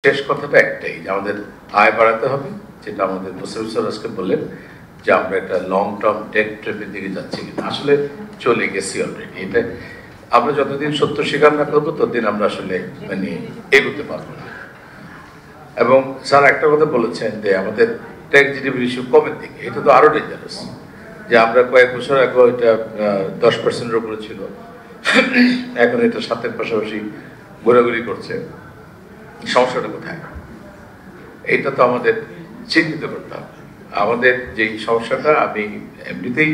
শেষ কথাটা একটাই যে আমাদের আয় বাড়াতে হবে, যেটা আমাদের মুস্তাফিজ স্যার আজকে বললেন যে আমরা একটা লং টার্ম টেক ট্রেপের দিকে যাচ্ছি কিনা, আসলে চলে গেছি অলরেডি। এটা আমরা যতদিন সত্য স্বীকার না করবো ততদিন আমরা আসলে এগোতে পারবো না। এবং স্যার একটা কথা বলেছেন যে আমাদের টেক জিডিপি রেশিও কমের দিকে, এটা তো আরো ডেঞ্জারাস। যে আমরা কয়েক বছর আগে এটা 10%-এর উপরে ছিল, এখন এটা 7-এর পাশাপাশি ঘোরাঘুরি করছে। সমস্যাটা কোথায়? এটা তো আমাদের চিহ্নিত করতে হবে। আমাদের যেই সমস্যাটা, আমি এমনিতেই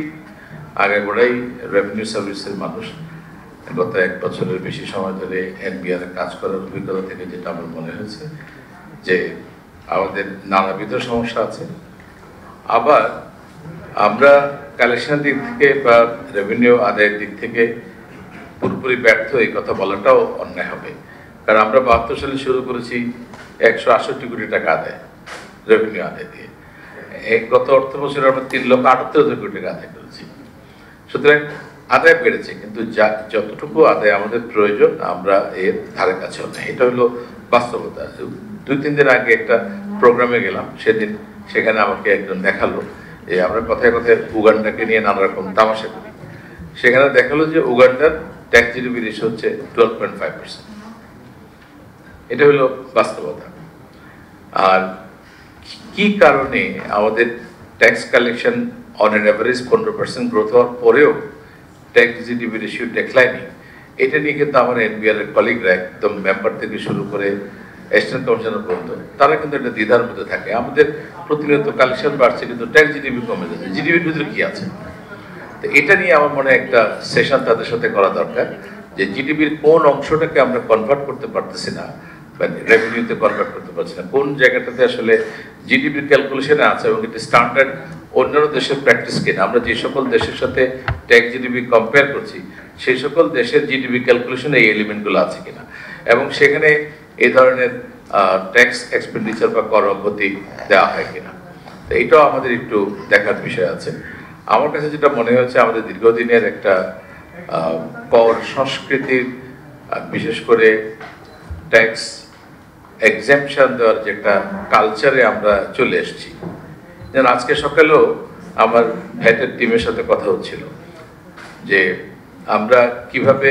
আগাগোড়াই রেভিনিউ সার্ভিসের মানুষ, গত 1 বছরের বেশি সময় ধরে এনবিআর কাজ করার অভিজ্ঞতা থেকে যেটা আমার মনে হয়েছে যে আমাদের নানাবিধ সমস্যা আছে। আবার আমরা কালেকশনের দিক থেকে বা রেভিনিউ আদায়ের দিক থেকে পুরোপুরি ব্যর্থ, এই কথা বলাটাও অন্যায় হবে। কারণ আমরা 72 সালে শুরু করেছি 168 কোটি টাকা আদায়, রেভিনিউ আদায় দিয়ে। গত অর্থ বছরে আমরা 3,78,000 কোটি টাকা আদায় করেছি। সুতরাং আদায় বেড়েছে, কিন্তু যতটুকু আদায় আমাদের প্রয়োজন আমরা এর ধারে কাছেও নেই। এটা হলো বাস্তবতা। 2-3 দিন আগে একটা প্রোগ্রামে গেলাম, সেখানে আমাকে একজন দেখালো যে আমরা কথায় কথায় উগান্ডাকে নিয়ে নানা রকম তামাশা করি। সেখানে দেখালো যে উগান্ডার ট্যাক্স জিডিপি রেশিও হচ্ছে 12.5%। এটা হলো বাস্তবতা। আর কি কারণে আমাদের tax collection on an average 15% growth হওয়ার পরেও ট্যাক্স জিডিপি রেশিও ডিক্লাইনিং, এটা নিয়ে কিন্তু আমার এনবিআর এর কলিগরা একদম মেম্বার থেকে শুরু করে অ্যাসিস্ট্যান্ট কমিশনার পর্যন্ত তারা কিন্তু একটা দ্বিধার মধ্যে থাকে। আমাদের প্রতিনিয়ত কালেকশন বাড়ছে কিন্তু ট্যাক্স জিডিপি কমে যাচ্ছে, জিডিপির ভিতরে কি আছে? তো এটা নিয়ে আমার মনে একটা সেশন তাদের সাথে করা দরকার, যে জিডিপির কোন অংশটাকে আমরা কনভার্ট করতে পারতেছি না, রেভিনিউতে কনভার্ট করতে পারছি না, কোন জায়গাটাতে আসলে জিডিপির ক্যালকুলেশনে আছে এবং এটা স্ট্যান্ডার্ড অন্যান্য দেশের প্র্যাকটিস কিনা। আমরা যে সকল দেশের সাথে ট্যাক্স জিডিপি কম্পেয়ার করছি সেই সকল দেশের জিডিপি ক্যালকুলেশনে এই এলিমেন্টগুলো আছে কিনা, এবং সেখানে এই ধরনের ট্যাক্স এক্সপেন্ডিচার বা কর অব্যাহতি দেওয়া হয় কিনা। তো এটাও আমাদের একটু দেখার বিষয় আছে। আমার কাছে যেটা মনে হচ্ছে, আমাদের দীর্ঘদিনের একটা কর সংস্কৃতির, বিশেষ করে ট্যাক্স এক্সেম্পশন দেওয়ার যে একটা কালচারে আমরা চলে এসেছি। যেন আজকে সকালেও আমার ভ্যাটের টিমের সাথে কথা হচ্ছিল যে আমরা কিভাবে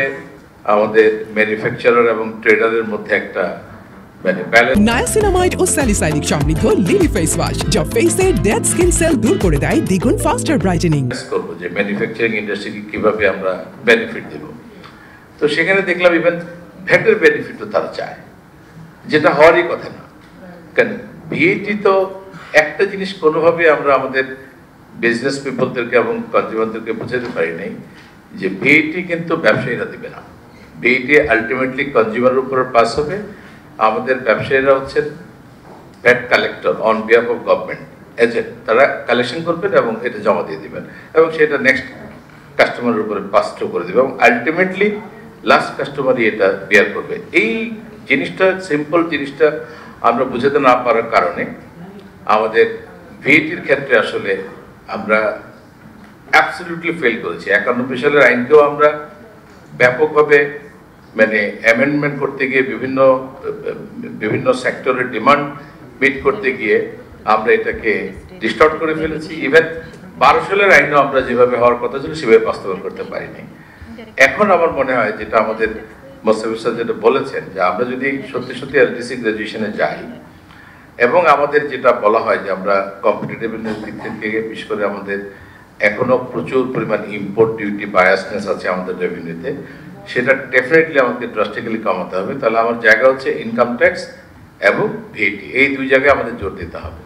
আমাদের ম্যানুফ্যাকচারার এবং ট্রেডারের মধ্যে একটা নায়াসিনামাইড ও স্যালিসাইলিক সমৃদ্ধ লিলি ফেস ওয়াশ, যা ফেসের ডেড স্কিন সেল দূর করে দেয় দ্বিগুণ ফাস্টার ব্রাইটেনিং। করব যে ম্যানুফ্যাকচারিং ইন্ডাস্ট্রিকে কিভাবে আমরা বেনিফিট দেব। তো সেখানে দেখলাম ইভেন ভ্যাটের বেনিফিটও তারা চায়, যেটা হওয়ারই কথা না। কারণ ভিএটি তো একটা জিনিস কোনোভাবে আমরা আমাদের বিজনেস পিপলদেরকে এবং কনজিউমারদেরকে বোঝাতে পারি নাই যে ভিএটি কিন্তু ব্যবসায়ীরা দেবে না। ভিএটি আলটিমেটলি কনজিউমারের উপর পাস হবে। আমাদের ব্যবসায়ীরা হচ্ছেন VAT collector on behalf of government agent, তারা কালেকশন করবেন এবং এটা জমা দিয়ে দেবেন এবং সেটা নেক্সট কাস্টমারের উপরে পাস থ্রু করে দেবে এবং আলটিমেটলি লাস্ট কাস্টমারই এটা বিয়ার করবে। এই জিনিসটা, সিম্পল জিনিসটা আমরা বুঝাতে না পারার কারণে আমাদের ভিএটির ক্ষেত্রে আসলে আমরা অ্যাবসলিউটলি ফেল করেছি। 91 সালের আইনকেও আমরা ব্যাপকভাবে অ্যামেন্ডমেন্ট করতে গিয়ে বিভিন্ন সেক্টরের ডিমান্ড মিট করতে গিয়ে আমরা এটাকে ডিস্টর্ট করে ফেলেছি। ইভেন 12 সালের আইনও আমরা যেভাবে হওয়ার কথা ছিল সেভাবে বাস্তবায়ন করতে পারিনি। এখন আমার মনে হয় যেটা আমাদের মোস্তাফিজ স্যার যেটা বলেছেন, যে আমরা যদি সত্যি সত্যি এলটিসি গ্রাজুয়েশনে যাই এবং আমাদের যেটা বলা হয় যে আমরা কম্পিটিটিভনেস দিক থেকে, বিশেষ করে আমাদের এখনো প্রচুর পরিমাণ ইম্পোর্ট ডিউটি বায়াসনেস আছে আমাদের রেভিনিউতে, সেটা ডেফিনেটলি আমাদের ড্রাস্টিক্যালি কমাতে হবে। তাহলে আমার জায়গা হচ্ছে ইনকাম ট্যাক্স এবং ভিএটি, এই দুই জায়গায় আমাদের জোর দিতে হবে।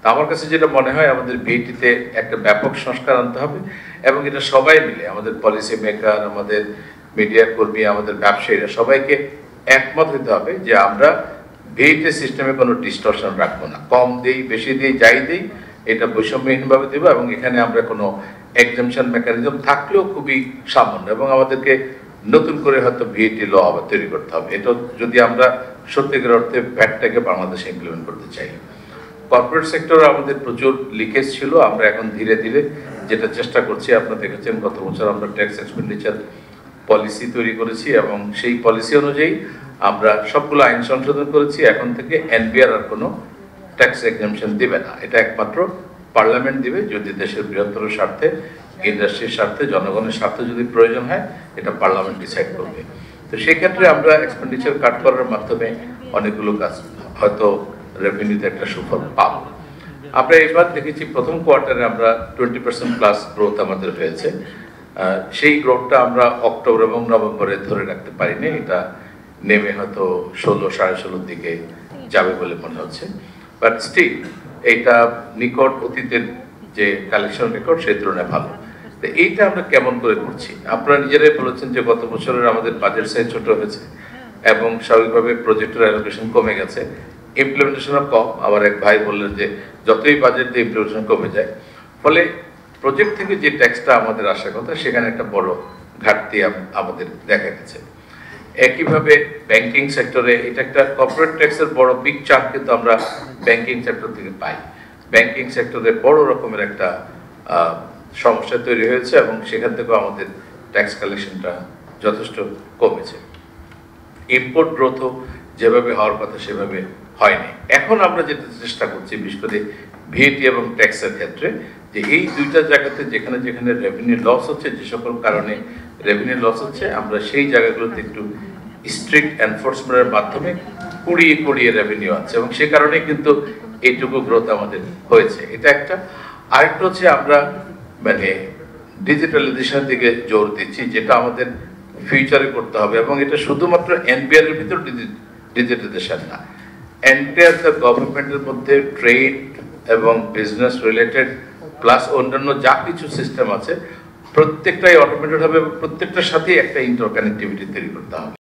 তা আমার কাছে যেটা মনে হয়, আমাদের ভিএটিতে একটা ব্যাপক সংস্কার আনতে হবে এবং এটা সবাই মিলে, আমাদের পলিসি মেকার, আমাদের মিডিয়া কর্মী, আমাদের ব্যবসায়ীরা, সবাইকে একমত হতে হবে যে আমরা ভিএটি সিস্টেমে কোনো ডিস্টরশন রাখবো না। কম দেই, বেশি দিই, যাই দিই, এটা বৈষম্যহীনভাবে দেবো এবং এখানে আমরা কোনো এক্সাম্পশন মেকানিজম থাকলেও খুবই সামান্য, এবং আমাদেরকে নতুন করে হয়তো ভিএটি ল আবার তৈরি করতে হবে। এটা যদি আমরা সত্যিকার অর্থে ভ্যাটটাকে বাংলাদেশে ইমপ্লিমেন্ট করতে চাই। কর্পোরেট সেক্টরে আমাদের প্রচুর লিকেজ ছিল, আমরা এখন ধীরে ধীরে যেটা চেষ্টা করছি, আপনারা দেখেছেন গত বছর আমরা ট্যাক্স এক্সপেন্ডিচার পলিসি তৈরি করেছি এবং সেই পলিসি অনুযায়ী আমরা সবগুলো আইন সংশোধন করেছি। এখন থেকে এনবিআর আর কোনো ট্যাক্স এক্সাম্পশন দিবে না, এটা একমাত্র পার্লামেন্ট দিবে। যদি দেশের বৃহত্তর স্বার্থে, ইন্ডাস্ট্রির স্বার্থে, জনগণের স্বার্থে যদি প্রয়োজন হয়, এটা পার্লামেন্ট ডিসাইড করবে। তো সেই ক্ষেত্রে আমরা এক্সপেন্ডিচার কাট করার মাধ্যমে অনেকগুলো কাজ হয়তো রেভিনিউতে একটা সুফল পাবো। আমরা এবার দেখেছি প্রথম কোয়ার্টারে আমরা 20% প্লাস গ্রোথ আমাদের হয়েছে। সেই গ্রোথটা আমরা অক্টোবর এবং নভেম্বরে ধরে রাখতে পারিনি, এটা নেমে হয়তো 16, 16.5 দিকে যাবে বলে মনে হচ্ছে। বাট স্টিল এইটা নিকট অতীতের যে কালেকশন রেকর্ড সেই তুলনায় ভালো। তো এইটা আমরা কেমন করে করছি? আপনারা নিজেরাই বলেছেন যে গত বছরের আমাদের বাজেট সাইজ ছোট হয়েছে এবং স্বাভাবিকভাবে প্রজেক্টের অ্যালোকেশন কমে গেছে, ইমপ্লিমেন্টেশনও কম। আবার এক ভাই বললেন যে যতই বাজেট দিয়ে ইমপ্লিমেন্টেশন কমে যায়, ফলে প্রজেক্ট থেকে যে ট্যাক্সটা আমাদের আসার কথা সেখানে একটা বড় ঘাটতি আমাদের দেখা গেছে। একইভাবে ব্যাংকিং সেক্টরে এটা একটা কর্পোরেট ট্যাক্সের বড় বিগ চার্ট কিন্তু আমরা ব্যাংকিং সেক্টর থেকে পাই। ব্যাংকিং সেক্টরে বড় রকমের একটা সমস্যা তৈরি হয়েছে এবং সেখান থেকেও আমাদের ট্যাক্স কালেকশনটা যথেষ্ট কমেছে। ইম্পোর্ট গ্রোথও যেভাবে হওয়ার কথা সেভাবে হয়নি। এখন আমরা যেটা চেষ্টা করছি, বিশেষ করে ভিএটি এবং ট্যাক্সের ক্ষেত্রে, যে এই দুইটা জায়গাতে যেখানে যেখানে রেভিনিউ লস হচ্ছে, যে সকল কারণে রেভিনিউ লস হচ্ছে, আমরা সেই জায়গাগুলোতে একটু স্ট্রিক্ট এনফোর্সমেন্টের মাধ্যমে কুড়িয়ে কুড়িয়ে রেভিনিউ আছে এবং সে কারণে কিন্তু এইটুকু গ্রোথ আমাদের হয়েছে। এটা একটা। আরেকটা হচ্ছে আমরা মানে ডিজিটালাইজেশনের দিকে জোর দিচ্ছি, যেটা আমাদের ফিউচারে করতে হবে এবং এটা শুধুমাত্র এনবিআর এর ভিতর ডিজিটালাইজেশন না, এন্টায়ার দ্য গভর্নমেন্টের মধ্যে ট্রেড এবং বিজনেস রিলেটেড প্লাস অন্যান্য যা কিছু সিস্টেম আছে প্রত্যেকটাই অটোমেটেড হবে এবং প্রত্যেকটার সাথেই একটা ইন্টার কানেক্টিভিটি তৈরি করতে হবে।